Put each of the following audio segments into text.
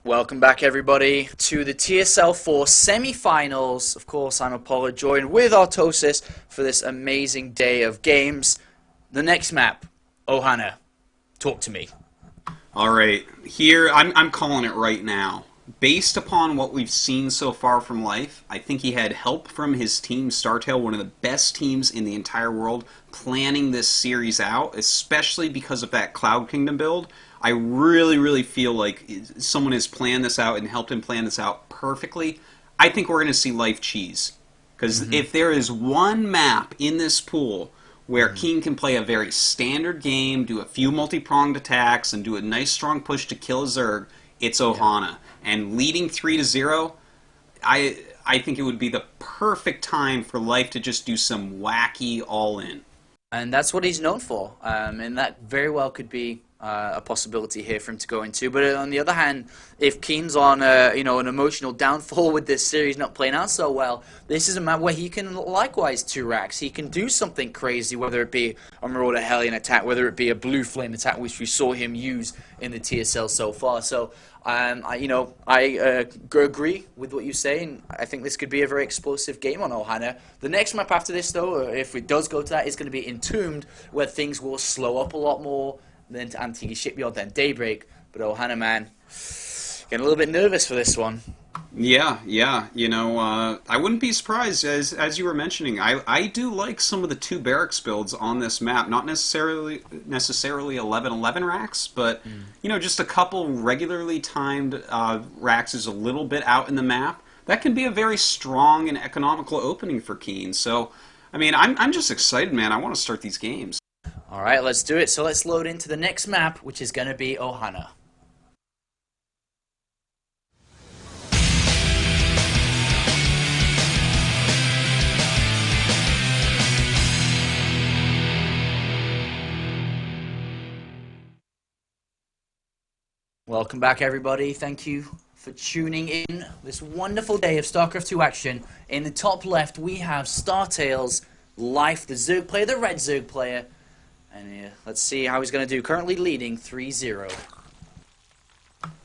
Welcome back, everybody, to the TSL4 semi-finals. Of course, I'm Apollo, joined with Artosis for this amazing day of games. The next map, Ohana, talk to me. All right, here I'm calling it right now. Based upon what we've seen so far from Life, I think he had help from his team, StarTale, one of the best teams in the entire world, planning this series out, especially because of that Cloud Kingdom build. I really feel like someone has planned this out and helped him plan this out perfectly. I think we're going to see Life cheese. Because if there is one map in this pool where Keen can play a very standard game, do a few multi-pronged attacks, and do a nice strong push to kill a Zerg, it's Ohana. And leading 3-0, I think it would be the perfect time for Life to just do some wacky all-in. And that's what he's known for, and that very well could be a possibility here for him to go into. But on the other hand, if Keen's on an emotional downfall with this series not playing out so well, this is a map where he can likewise 2-racks. He can do something crazy, whether it be a Marauder Hellion attack, whether it be a Blue Flame attack, which we saw him use in the TSL so far. So I agree with what you say, and I think this could be a very explosive game on Ohana. The next map after this, though, if it does go to that, is going to be Entombed, where things will slow up a lot more, then to Antigua Shipyard, then Daybreak. But Ohana, man, getting a little bit nervous for this one. Yeah. I wouldn't be surprised, as you were mentioning. I do like some of the two barracks builds on this map. Not necessarily 11-11 racks, but just a couple regularly timed racks is a little bit out in the map. That can be a very strong and economical opening for Keen. So, I mean, I'm just excited, man. I want to start these games. All right, let's do it. So let's load into the next map, which is going to be Ohana. Welcome back, everybody. Thank you for tuning in this wonderful day of StarCraft 2 action. In the top left, we have StarTale's Life, the Zerg player, the red Zerg player. And let's see how he's going to do. Currently leading 3-0.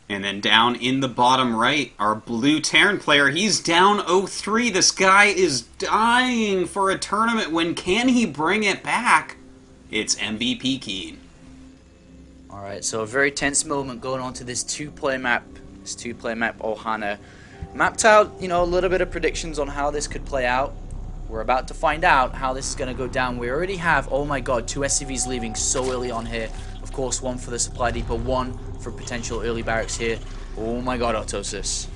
And then down in the bottom right, our blue Terran player, he's down 0-3. This guy is dying for a tournament win. Can he bring it back? It's MVP Keen. Alright, so a very tense moment going on to this two-player map. This two-player map, Ohana. Mapped out, a little bit of predictions on how this could play out. We're about to find out how this is going to go down. We already have, oh my god, 2 SCVs leaving so early on here. Of course, one for the supply depot, one for potential early barracks here. Oh my god, Artosis.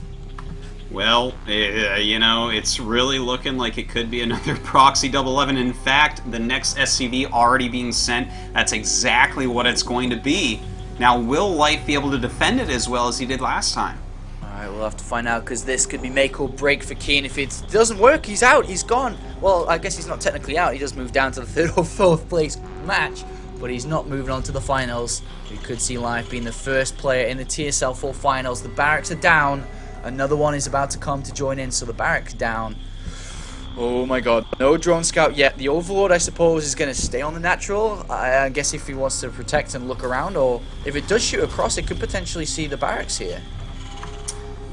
Well, it's really looking like it could be another proxy 11. In fact, the next SCV already being sent, that's exactly what it's going to be. Now, will Life be able to defend it as well as he did last time? Alright, we'll have to find out, because this could be make or break for Keen. If it doesn't work, he's out, he's gone. Well, I guess he's not technically out, he does move down to the 3rd or 4th place match, but he's not moving on to the finals. We could see Life being the first player in the TSL4 finals. The barracks are down. Another one is about to come to join in, so the barracks down. Oh my god. No drone scout yet. The Overlord, I suppose, is going to stay on the natural. I guess if he wants to protect and look around, or if it does shoot across, it could potentially see the barracks here.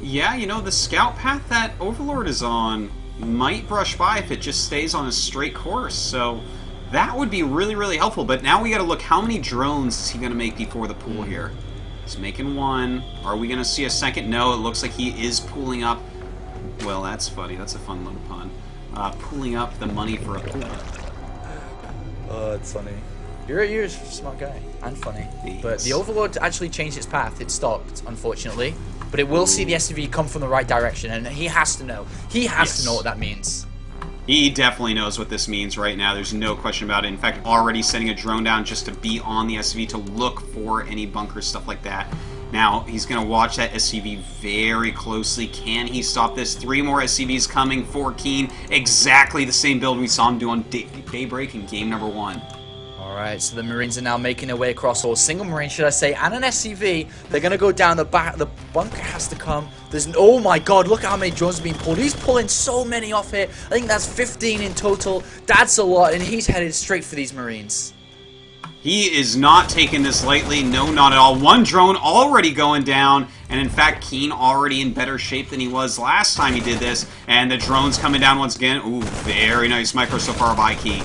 Yeah, the scout path that Overlord is on might brush by if it just stays on a straight course. So that would be really helpful. But now we got to look, how many drones is he going to make before the pool here? He's making one. Are we going to see a second? No, it looks like he is pooling up. Well, that's funny. That's a fun little pun. Pooling up the money for a pool. Oh, that's funny. You're a smart guy. And funny. Thanks. But the Overlord actually changed its path. It stopped, unfortunately. But it will see the SCV come from the right direction, and he has to know. He has to know what that means. He definitely knows what this means right now. There's no question about it. In fact, already sending a drone down just to be on the SCV to look for any bunkers, stuff like that. Now, he's going to watch that SCV very closely. Can he stop this? 3 more SCVs coming for Keen. Exactly the same build we saw him do on Daybreak in game number 1. Alright, so the Marines are now making their way across, or single Marine, should I say, and an SCV. They're going to go down the back. The bunker has to come. Oh my god, look at how many drones are being pulled. He's pulling so many off here. I think that's 15 in total. That's a lot, and he's headed straight for these Marines. He is not taking this lightly. No, not at all. One drone already going down. And in fact, Keen already in better shape than he was last time he did this. And the drone's coming down once again. Ooh, very nice micro so far by Keen.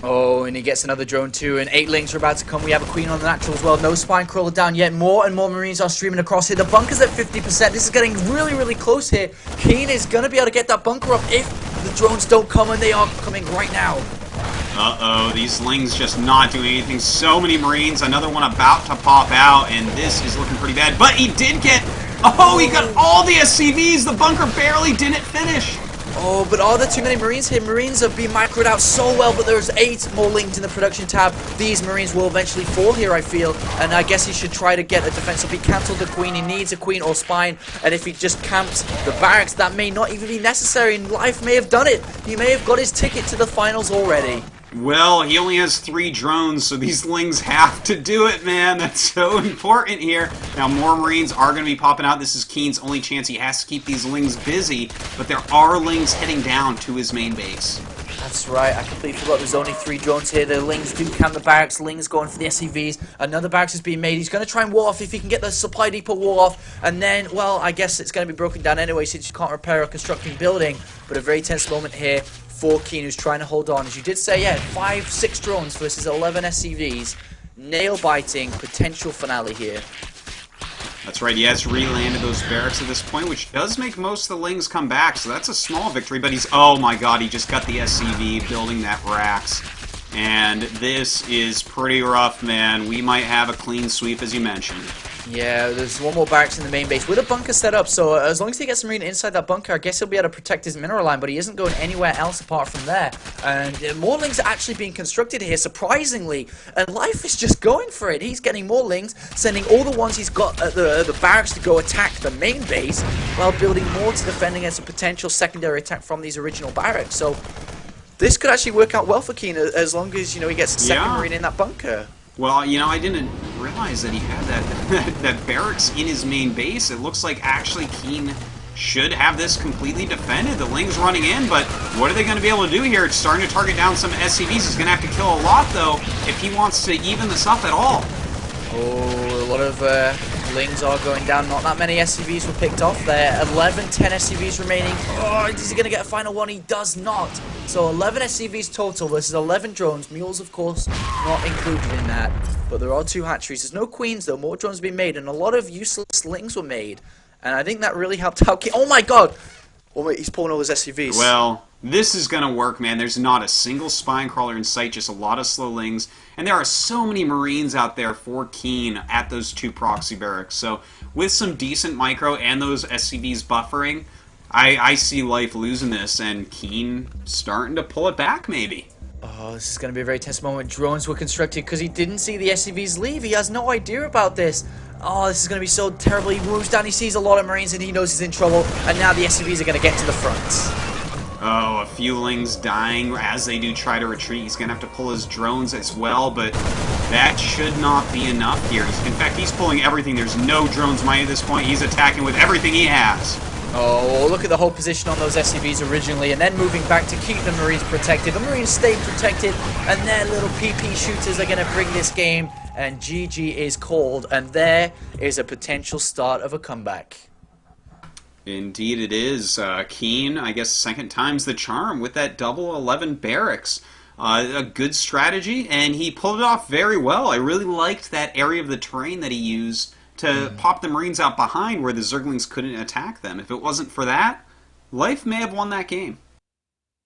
Oh, and he gets another drone too, and 8 links are about to come. We have a queen on the natural as well. No spine crawler down yet. More and more marines are streaming across here. The bunker's at 50%. This is getting really, really close here. Keen is going to be able to get that bunker up if the drones don't come, and they are coming right now. Uh-oh, these lings just not doing anything. So many marines. Another one about to pop out, and this is looking pretty bad. But he did get... Oh, he got all the SCVs. The bunker barely didn't finish. Oh, but are there too many marines here? Marines have been microed out so well, but there's 8 more linked in the production tab. These marines will eventually fall here, I feel, and I guess he should try to get a defense up. He cancelled the queen. He needs a queen or spine, and if he just camps the barracks, that may not even be necessary, and Life may have done it. He may have got his ticket to the finals already. Well, he only has 3 drones, so these lings have to do it, man. That's so important here. Now, more marines are going to be popping out. This is Keen's only chance. He has to keep these lings busy, but there are lings heading down to his main base. That's right, I completely forgot there's only 3 drones here. The lings do camp the barracks, lings going for the SCVs. Another barracks is being made. He's going to try and wall off if he can get the supply depot wall off. And then, well, I guess it's going to be broken down anyway, so he just can't repair a constructing building. But a very tense moment here for Keen, who's trying to hold on. As you did say, yeah, 5-6 drones versus 11 SCVs. Nail-biting potential finale here. That's right, he has re-landed those barracks at this point, which does make most of the lings come back, so that's a small victory, but he's... Oh my god, he just got the SCV building that racks. And this is pretty rough, man. We might have a clean sweep, as you mentioned. Yeah, there's one more barracks in the main base with a bunker set up, so as long as he gets a marine inside that bunker, I guess he'll be able to protect his mineral line, but he isn't going anywhere else apart from there. And more lings are actually being constructed here, surprisingly, and Life is just going for it. He's getting more lings, sending all the ones he's got at the barracks to go attack the main base, while building more to defend against a potential secondary attack from these original barracks. So this could actually work out well for Keen, as long as, you know, he gets a second marine in that bunker. Well, you know, I didn't realize that he had that barracks in his main base. It looks like actually Keen should have this completely defended. The ling's running in, but what are they going to be able to do here? It's starting to target down some SCVs. He's going to have to kill a lot, though, if he wants to even this up at all. Oh, a lot of lings are going down. Not that many SCVs were picked off there. 11, 10 SCVs remaining. Oh, is he going to get a final one? He does not. So 11 SCVs total versus 11 drones. Mules, of course, not included in that. But there are 2 hatcheries. There's no queens, though. More drones have been made, and a lot of useless lings were made. And I think that really helped out. Oh, my God! Oh, wait, he's pulling all his SCVs. Well, this is going to work, man. There's not a single spine crawler in sight, just a lot of slow lings. And there are so many marines out there for Keen at those 2 proxy barracks. So with some decent micro and those SCVs buffering, I see Life losing this, and Keen starting to pull it back, maybe. Oh, this is going to be a very tense moment. Drones were constructed because he didn't see the SCVs leave. He has no idea about this. Oh, this is going to be so terrible. He moves down, he sees a lot of marines, and he knows he's in trouble. And now the SCVs are going to get to the front. Oh, a few lings dying as they do try to retreat. He's going to have to pull his drones as well, but that should not be enough here. In fact, he's pulling everything. There's no drones might at this point. He's attacking with everything he has. Oh, look at the whole position on those SCVs originally, and then moving back to keep the Marines protected. The Marines stay protected, and their little PP shooters are going to bring this game, and GG is called, and there is a potential start of a comeback. Indeed it is. Keen, I guess second time's the charm with that double 11 barracks. A good strategy, and he pulled it off very well. I really liked that area of the terrain that he used to pop the Marines out behind where the Zerglings couldn't attack them. If it wasn't for that, Life may have won that game.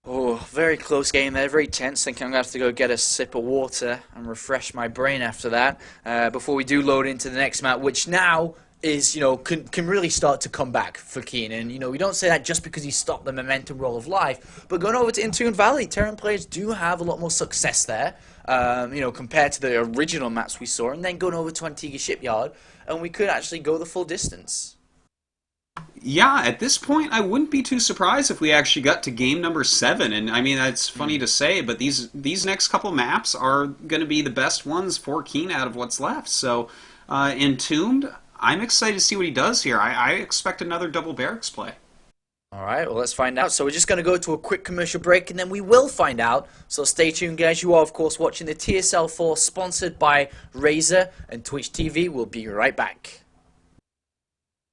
Oh, very close game there, very tense. I think I'm going to have to go get a sip of water and refresh my brain after that before we do load into the next map, which now is, you know, can really start to come back for Keen. And, you know, we don't say that just because he stopped the momentum roll of Life, but going over to Intune Valley, Terran players do have a lot more success there, you know, compared to the original maps we saw, and then going over to Antigua Shipyard, and we could actually go the full distance. Yeah, at this point, I wouldn't be too surprised if we actually got to game number 7. And I mean, that's funny to say, but these next couple maps are going to be the best ones for Keen out of what's left. So, Entombed, I'm excited to see what he does here. I expect another double barracks play. All Alright, well let's find out. So we're just going to go to a quick commercial break and then we will find out. So stay tuned guys. You are of course watching the TSL4 sponsored by Razer and Twitch TV. We'll be right back.